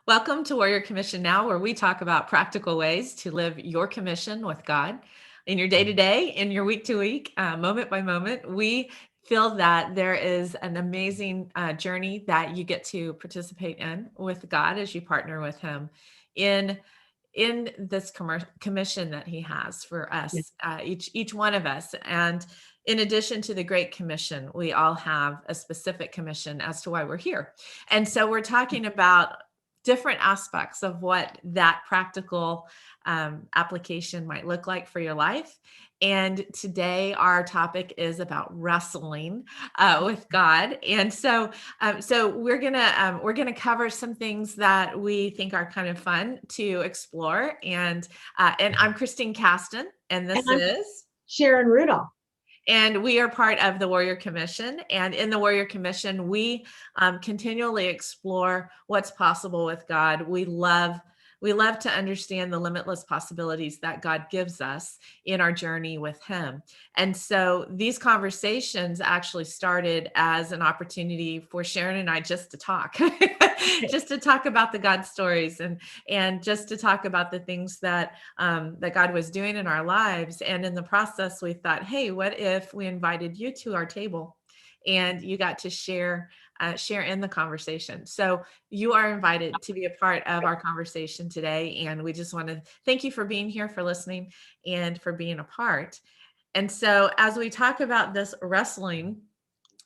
Welcome to Warrior Commission Now, where we talk about practical ways to live your commission with God in your day to day, in your week to week, moment by moment. We feel that there is an amazing journey that you get to participate in with God as you partner with Him in this commission that He has for Yeah. us, each one of us. And in addition to the Great Commission, we all have a specific commission as to why we're here. And so we're talking about different aspects of what that practical application might look like for your life. And today our topic is about wrestling with God. And so we're gonna cover some things that we think are kind of fun to explore. And I'm Christine Caston, and And this I'm is. Sharon Rudolph. And we are part of the Warrior Commission. And in the Warrior Commission, we continually explore what's possible with God. We love to understand the limitless possibilities that God gives us in our journey with Him. And so these conversations actually started as an opportunity for Sharon and I just to talk, just to talk about the God stories and just to talk about the things that God was doing in our lives. And in the process, we thought, hey, what if we invited you to our table and you got to share in the conversation? So you are invited to be a part of our conversation today. And we just want to thank you for being here, for listening, and for being a part. And so as we talk about this wrestling,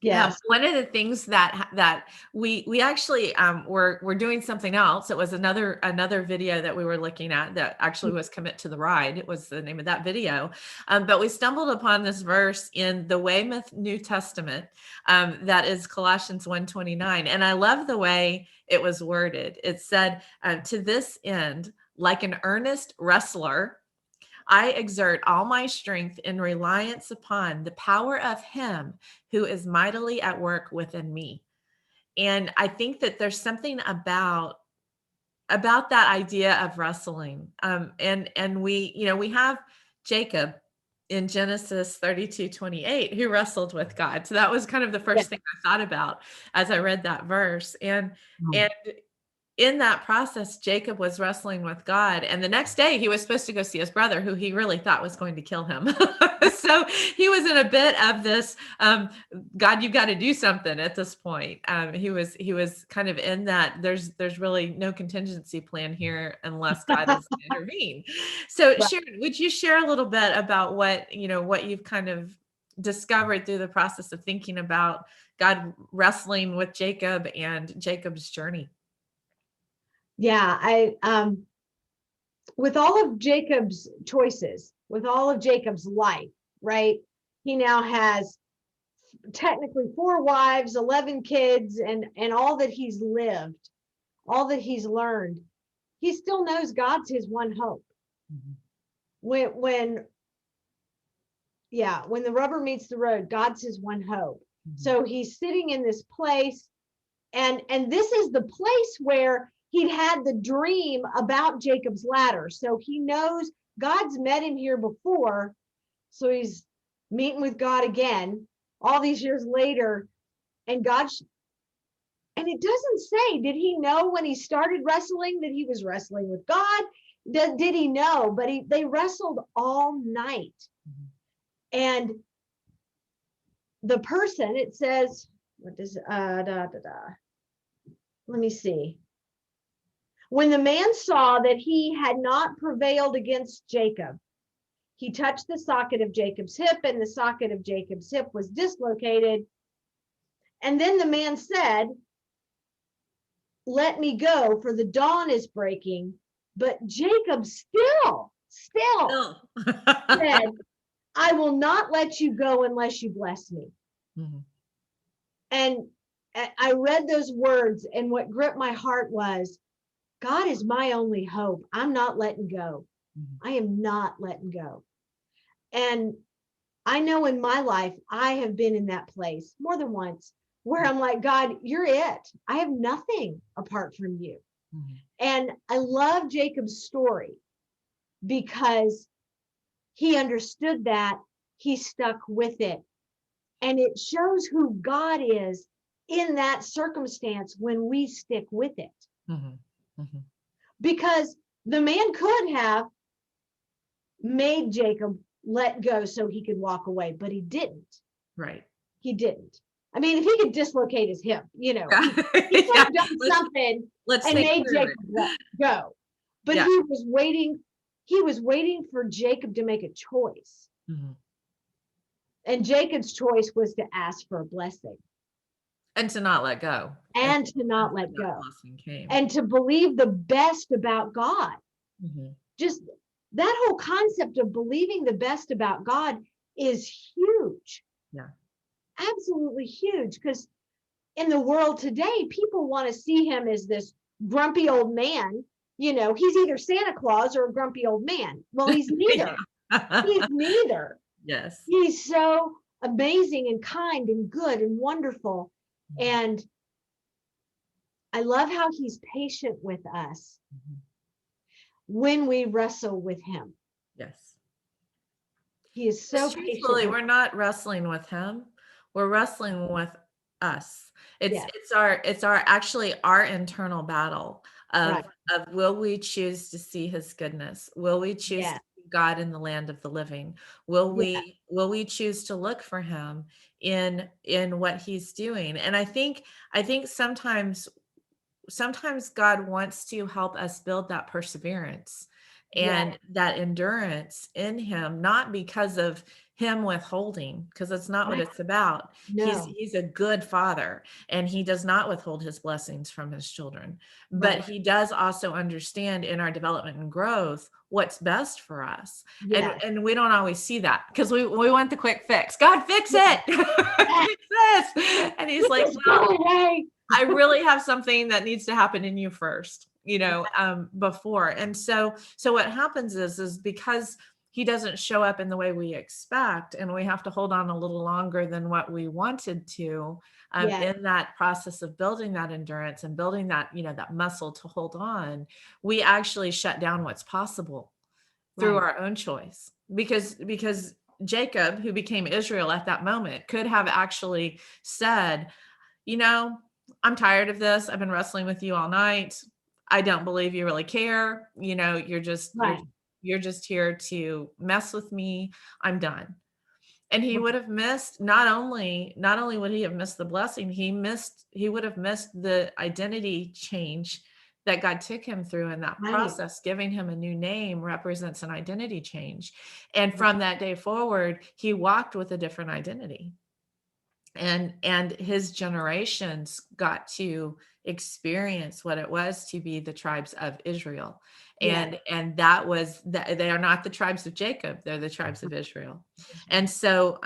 Yes. one of the things that we actually were doing something else. It was another video that we were looking at that actually was Commit to the Ride. It was the name of that video. But we stumbled upon this verse in the Weymouth New Testament, that is Colossians 1:29. And I love the way it was worded. It said, to this end, like an earnest wrestler, I exert all my strength in reliance upon the power of Him who is mightily at work within me. And I think that there's something about that idea of wrestling. And we have Jacob in Genesis 32:28 who wrestled with God. So that was kind of the Yes. first thing I thought about as I read that verse. Mm. And in that process, Jacob was wrestling with God. And the next day, he was supposed to go see his brother, who he really thought was going to kill him. So he was in a bit of this, God, you've got to do something at this point. He was kind of in that there's really no contingency plan here unless God is to intervene. So Right. Sharon, would you share a little bit about what you've kind of discovered through the process of thinking about God wrestling with Jacob and Jacob's journey? Yeah. With all of Jacob's choices, with all of Jacob's life, right? He now has technically 4 wives, 11 kids, and all that he's lived, all that he's learned. He still knows God's his one hope. Mhm. When yeah, when the rubber meets the road, God's his one hope. Mhm. So he's sitting in this place, and this is the place where he'd had the dream about Jacob's ladder. So he knows God's met him here before. So he's meeting with God again all these years later. And and it doesn't say, did he know when he started wrestling that he was wrestling with God? Did he know? But they wrestled all night. Mhm. And the person, it says, what does, let me see. When the man saw that he had not prevailed against Jacob, he touched the socket of Jacob's hip, and the socket of Jacob's hip was dislocated. And then the man said, let me go, for the dawn is breaking. But Jacob still No. said, I will not let you go unless you bless me. Mhm. And I read those words, and what gripped my heart was, God is my only hope. I'm not letting go. Mhm. I am not letting go. And I know in my life, I have been in that place more than once where I'm like, God, you're it. I have nothing apart from you. Mhm. And I love Jacob's story because he understood that, he stuck with it. And it shows who God is in that circumstance when we stick with it. Mhm. Mhm. because the man could have made Jacob let go so he could walk away, but he didn't. Right. He didn't. I mean, if he could dislocate his hip, Yeah. he could Yeah. have done something Let's and think made through it. Jacob let go. But Yeah. he was waiting for Jacob to make a choice. Mhm. And Jacob's choice was to ask for a blessing And to not let go. and to not When let that go blessing came. and to believe the best about God. Mhm. Just that whole concept of believing the best about God is huge. Yeah. Absolutely huge. Because in the world today, people want to see him as this grumpy old man. He's either Santa Claus or a grumpy old man. Well, he's neither. Yeah. He's neither. Yes. He's so amazing and kind and good and wonderful. And I love how he's patient with us Mhm. when we wrestle with him. Yes. He is so Because patient truthfully, with we're not wrestling with him. We're wrestling with us. It's Yes, it's our it's our actually our internal battle right. of will we choose to see his goodness? Will we choose to Yes, see God in the land of the living? Will yes, we choose to look for him in what he's doing? And I think sometimes God wants to help us build that perseverance yes, and that endurance in him, not because of him withholding, because that's not what right. it's about. No, He's a good father and he does not withhold his blessings from his children. But right. he does also understand in our development and growth what's best for us. And Yes, and we don't always see that because we want the quick fix. God, fix yes, it. yes. Fix this. And he's like, Just well, go away. I really have something that needs to happen in you first, Right. before. And so what happens is because he doesn't show up in the way we expect, and we have to hold on a little longer than what we wanted to, Yes, in that process of building that endurance and building that, that muscle to hold on, we actually shut down what's possible through right. our own choice. Because Jacob, who became Israel at that moment, could have actually said, you know, I'm tired of this. I've been wrestling with you all night. I don't believe you really care. You're just Right. you're just here to mess with me. I'm done. And he Right. would have missed not only would he have missed the blessing, he would have missed the identity change that God took him through in that Right. process. Giving him a new name represents an identity change. And from that day forward, he walked with a different identity, and his generations got to experience what it was to be the tribes of Israel. Yes. And that was that they are not the tribes of Jacob, they're the tribes of Israel. And so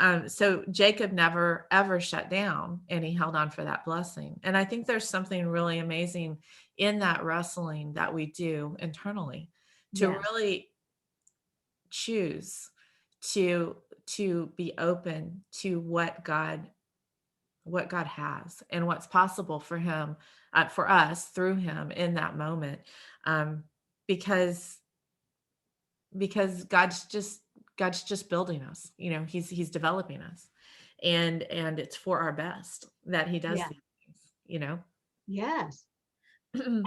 Jacob never ever shut down, and he held on for that blessing. And I think there's something really amazing in that wrestling that we do internally to Yes. really choose to be open to what God has and what's possible for him, for us through him in that moment. Um, because God's just building us. He's developing us, and it's for our best that he does Yeah. these things. Yes. And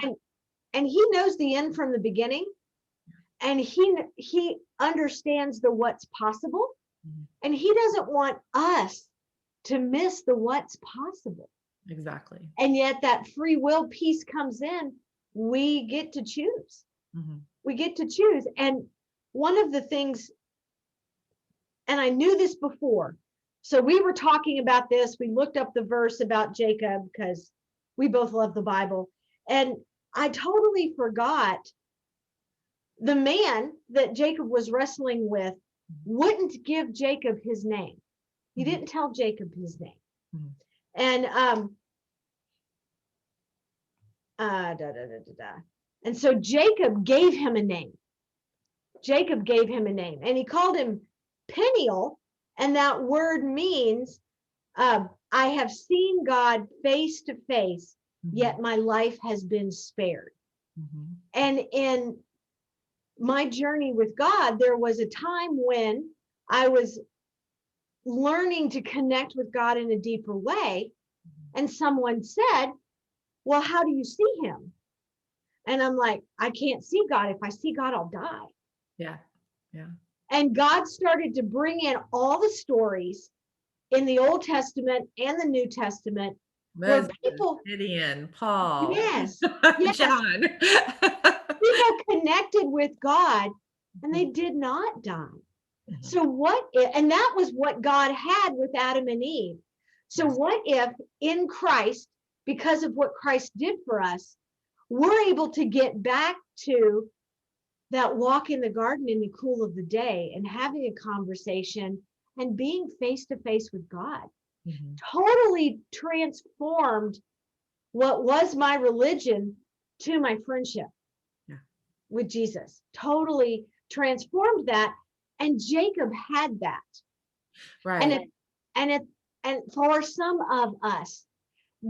and he knows the end from the beginning, and he understands the what's possible, and he doesn't want us to miss the what's possible. Exactly. And yet that free will piece comes in. We get to choose. Mhm. We get to choose. And one of the things, and I knew this before. So we were talking about this. We looked up the verse about Jacob because we both love the Bible. And I totally forgot the man that Jacob was wrestling with wouldn't give Jacob his name. He Mhm. didn't tell Jacob his name. Mhm. And da, da, da, da, da. And so Jacob gave him a name. Jacob gave him a name, and he called him Peniel, and that word means I have seen God face to face, yet Mhm. my life has been spared. Mhm. And in my journey with God, there was a time when I was learning to connect with God in a deeper way, and someone said, well, how do you see him? And I'm like, I can't see God. If I see God, I'll die. Yeah. Yeah. And God started to bring in all the stories in the Old Testament and the New Testament where Moses, people, Gideon, Paul, yes, yes, John. people connected with God and they did not die. Mhm. So what if, and that was what God had with Adam and Eve. So Yes. what if in Christ, because of what Christ did for us, we're able to get back to that walk in the garden in the cool of the day and having a conversation and being face to face with God? Mhm. Totally transformed what was my religion to my friendship Yeah. with Jesus. Totally transformed that. And Jacob had that. And Right. it, and it, and for some of us,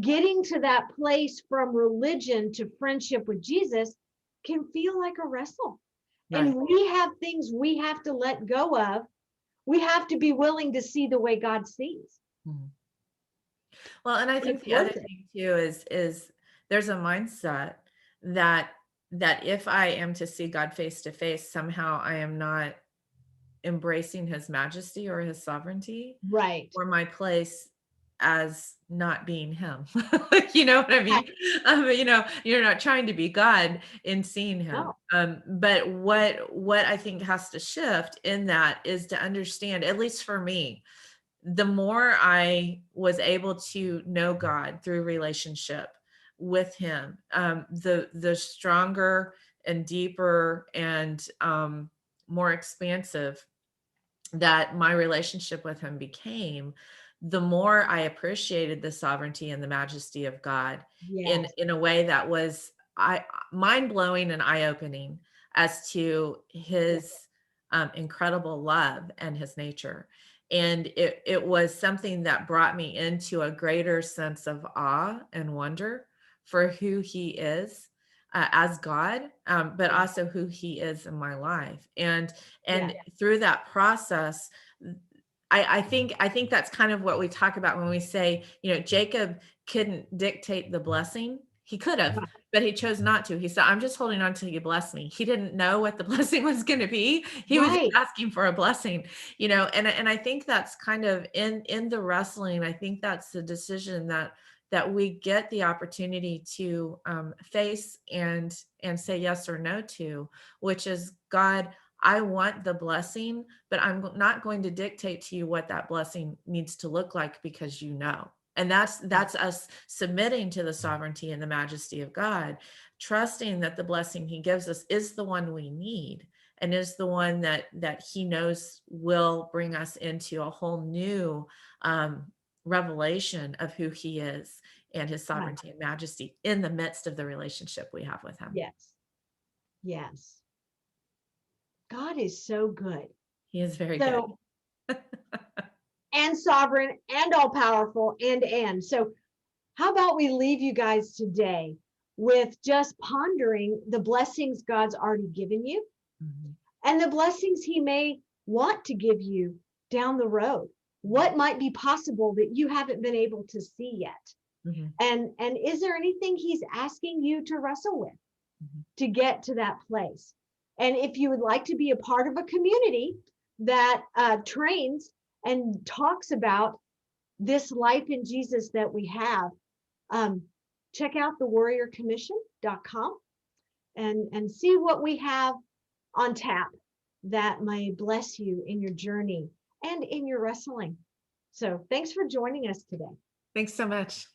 getting to that place from religion to friendship with Jesus can feel like a wrestle. Right. And we have things we have to let go of. We have to be willing to see the way God sees. Mhm. Well, and I But think it's the other worth it. thing too is there's a mindset that if I am to see God face to face, somehow I am not embracing his majesty or his sovereignty Right. or my place as not being him. You know what I Yeah. mean? You're not trying to be God in seeing him. No. But what I think has to shift in that is to understand, at least for me, the more I was able to know God through relationship with him, the stronger and deeper and more expansive that my relationship with him became, the more I appreciated the sovereignty and the majesty of God Yes. in a way that was I mind blowing and eye opening as to Yeah. his incredible love and his nature. And it was something that brought me into a greater sense of awe and wonder for who he is as God, but Yeah. also who he is in my life. Yeah. And through that process, I think that's kind of what we talk about when we say, Jacob couldn't dictate the blessing. He could have, Right. but he chose not to. He said, I'm just holding on till you bless me. He didn't know what the blessing was going to be. He was just Right. asking for a blessing, and I think that's kind of in the wrestling. I think that's the decision that we get the opportunity to face and say yes or no to, which is, God, I want the blessing, but I'm not going to dictate to you what that blessing needs to look like, because you know. And that's us submitting to the sovereignty and the majesty of God, trusting that the blessing he gives us is the one we need and is the one that he knows will bring us into a whole new revelation of who he is and his Right. sovereignty and majesty in the midst of the relationship we have with him. Yes. Yes. God is so good. He is very good. So, and sovereign and all powerful and. So, how about we leave you guys today with just pondering the blessings God's already given you Mhm. and the blessings he may want to give you down the road. What might be possible that you haven't been able to see yet? Mhm. And is there anything he's asking you to wrestle with Mhm. to get to that place? And if you would like to be a part of a community that trains and talks about this life in Jesus that we have, um, check out thewarriorcommission.com and see what we have on tap that may bless you in your journey and in your wrestling. So thanks for joining us today. Thanks so much.